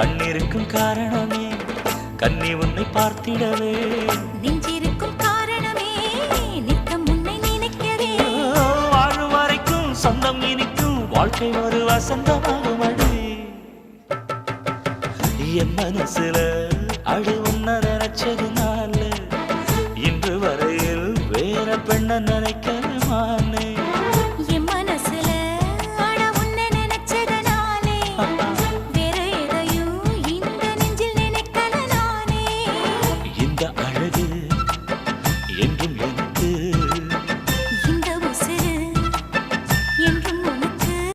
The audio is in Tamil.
கண்ணிருக்கும் காரணமே கண்ணி உன்னை பார்த்திடவே நெஞ்சிருக்கும் காரணமே நித்தம் உன்னை நினைக்கவே வாழும் வரைக்கும் சொந்தம் இனிக்கும் வாழ்க்கை ஒரு வசந்தமாகும் அடி என் மனசுல அடி உன்ன நினைச்சதுனால இன்று வரையில் வேற பெண்ண நினைக்கிறேன் என் மனசுல அட உன்னை நினைச்சதனாலே